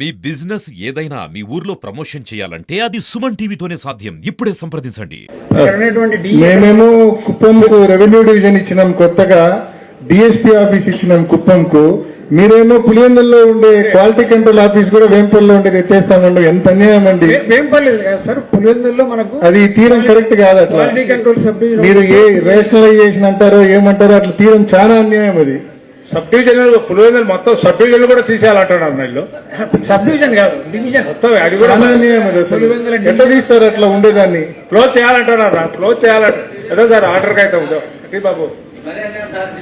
మీ business ఏదైనా మీ ఊర్లో promotion చేయాలంటే అది సుమన్ టీవీతోనే సాధ్యం. ఇప్పుడే సంప్రదించండి. మేమేమో కుప్పంకు రెవెన్యూ డివిజన్ ఇచ్చినాం, కొత్తగా డిఎస్పీ ఆఫీస్ ఇచ్చినాం కుప్పంకు. మీరేమో పులివెందుల్లో ఉండే క్వాలిటీ కంట్రోల్ ఆఫీస్ కూడా వేంపల్లిలో ఉండేది ఎత్తేస్తామండి. ఎంత అన్యాయం అండి. వేంపల్లి సార్, పులివెందుల్లో మనకు అది తీరం కరెక్ట్ కాదు. అట్లా మీరు ఏ రేషనలైజేషన్ అంటారో ఏమంటారో అట్లా తీరం చాలా అన్యాయం. అది సబ్ డివిజన్ పులివెందులు మొత్తం సబ్ డివిజన్ కూడా తీసేయాలంటున్నారు. వీళ్ళు సబ్ డివిజన్ కాదు, డివిజన్ మొత్తం అది కూడా చాలా అన్యాయం. అది అసలు ఎట్లా తీస్తారు అట్లా ఉండేదాన్ని? క్లోజ్ చేయాలంటున్నారు. క్లోజ్ చేయాలంట ఏదో సార్ ఆర్డర్ అయితే ఉందో బాబు.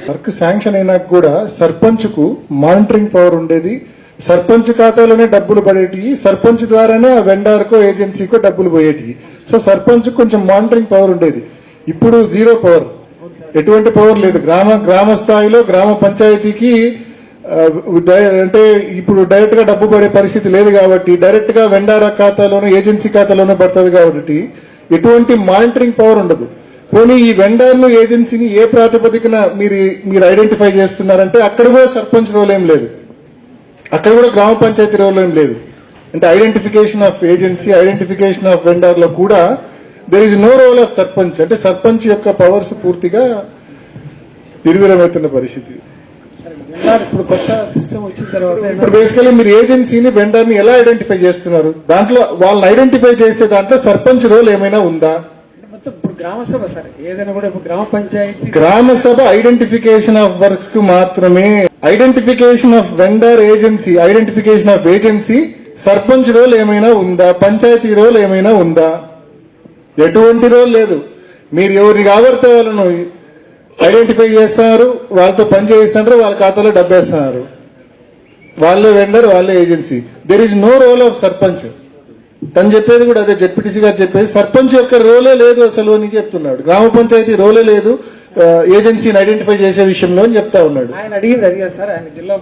వర్క్ శాంక్షన్ అయినా కూడా సర్పంచ్ కు మానిటరింగ్ పవర్ ఉండేది. సర్పంచ్ ఖాతాలోనే డబ్బులు పడేటివి, సర్పంచ్ ద్వారానే ఆ వెండార్కో ఏజెన్సీకో డబ్బులు పోయేటివి. సో సర్పంచ్ కొంచెం మానిటరింగ్ పవర్ ఉండేది. ఇప్పుడు జీరో పవర్, ఎటువంటి పవర్ లేదు. గ్రామ స్థాయిలో గ్రామ పంచాయతీకి అంటే ఇప్పుడు డైరెక్ట్ గా డబ్బు పడే పరిస్థితి లేదు కాబట్టి డైరెక్ట్ గా వెండారా ఖాతాలోనూ ఏజెన్సీ ఖాతాలోనూ పడుతుంది కాబట్టి ఎటువంటి మానిటరింగ్ పవర్ ఉండదు. పోనీ ఈ వెండర్లు ఏజెన్సీని ఏ ప్రాతిపదికన మీరు ఐడెంటిఫై చేస్తున్నారంటే అక్కడ కూడా సర్పంచ్ రోల్ ఏం లేదు, అక్కడ కూడా గ్రామ పంచాయతీ రోల్ ఏం లేదు. అంటే identification of agency, identification of vendor లో కూడా there is no role of sarpanch. అంటే సర్పంచ్ యొక్క పవర్స్ పూర్తిగా నిర్వీర్యమవుతున్న పరిస్థితి. ఇప్పుడు కొత్త సిస్టమ్ వచ్చిన తర్వాత ఇప్పుడు బేసికలీ మీరు ఏజెన్సీని వెండర్ ని ఎలా ఐడెంటిఫై చేస్తున్నారు? దాంట్లో వాళ్ళని ఐడెంటిఫై చేస్తే దాంట్లో సర్పంచ్ రోల్ ఏమైనా ఉందా? ఇప్పుడు గ్రామ సభ సార్, ఏదైనా కూడా ఇప్పుడు గ్రామ పంచాయతీ గ్రామ సభ ఐడెంటిఫికేషన్ ఆఫ్ వర్క్స్ కు మాత్రమే. Identification of vendor agency, identification of agency, sarpanch role ఏమైనా ఉందా? పంచాయతీ రోల్ ఏమైనా ఉందా? ఎటువంటి రోల్ లేదు. మీరు ఎవరిని కాబడితే వాళ్ళను ఐడెంటిఫై చేస్తున్నారు, వాళ్ళతో పని చేయిస్తున్నారు, వాళ్ళ ఖాతాలో డబ్బేస్తున్నారు. వాళ్ళే వెండర్, వాళ్ళే agency. There is no role of sarpanch. తను చెప్పేది కూడా అదే, జెడ్పీటీసీ గారు చెప్పేది సర్పంచ్ యొక్క రోలే లేదు అసలు అని చెప్తున్నాడు. గ్రామ పంచాయతీ రోలే లేదు ఏజెన్సీని ఐడెంటిఫై చేసే విషయంలో అని చెప్తా ఉన్నాడు. ఆయన అడిగింది అడిగా సార్, ఆయన జిల్లా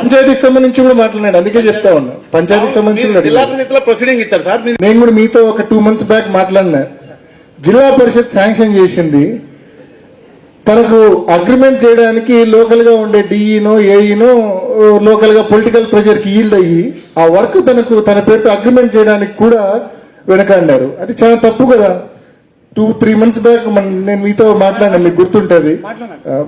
పంచాయతీకి సంబంధించి కూడా మాట్లాడాడు. అందుకే చెప్తా ఉన్నా, పంచాయతీకి సంబంధించి ప్రొసీడింగ్ ఇస్తారు సార్. నేను కూడా మీతో ఒక 2 months బ్యాక్ మాట్లాడినా. జిల్లా పరిషత్ శాంక్షన్ చేసింది, తనకు అగ్రిమెంట్ చేయడానికి లోకల్ గా ఉండే డిఈనో ఏఈనో లోకల్ గా పొలిటికల్ ప్రెషర్ కి ఈల్డ్ అయ్యి ఆ వర్క్ తన పేరుతో అగ్రిమెంట్ చేయడానికి కూడా వెనకాడారు. అది చాలా తప్పు కదా. 2-3 months బ్యాక్ నేను మీతో మాట్లాడినా, మీకు గుర్తుంటది.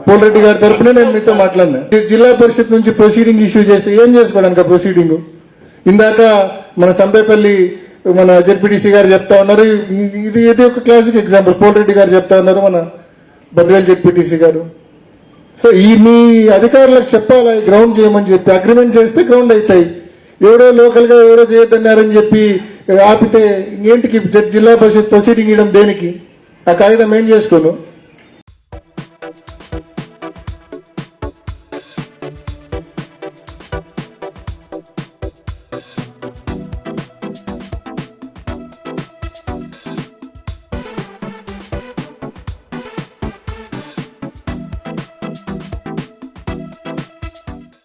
పోలరెడ్డి గారి తరపున నేను మీతో మాట్లాడినా. జిల్లా పరిషత్ నుంచి ప్రొసీడింగ్ ఇష్యూ చేస్తే ఏం చేసుకోవడానికి ఆ ప్రొసీడింగ్? ఇందాక మన సంబేపల్లి మన జెడ్పీటీసీ గారు చెప్తా ఉన్నారు, ఇది ఒక క్లాసిక్ ఎగ్జాంపుల్. పోలరెడ్డి గారు చెప్తా ఉన్నారు, మన బద్వేల్ జెడ్పీటీసీ గారు. సో మీ అధికారులకు చెప్పాలా గ్రౌండ్ చేయమని చెప్పి. అగ్రిమెంట్ చేస్తే గ్రౌండ్ అవుతాయి. ఎవడో లోకల్ గా ఎవడో చేయొద్దన్నారని చెప్పి ఆపితే ఇంకేంటికి జిల్లా పరిషత్ ప్రొసీడింగ్ ఇవ్వడం దేనికి? ఆ కాగితం ఏం చేసుకోను.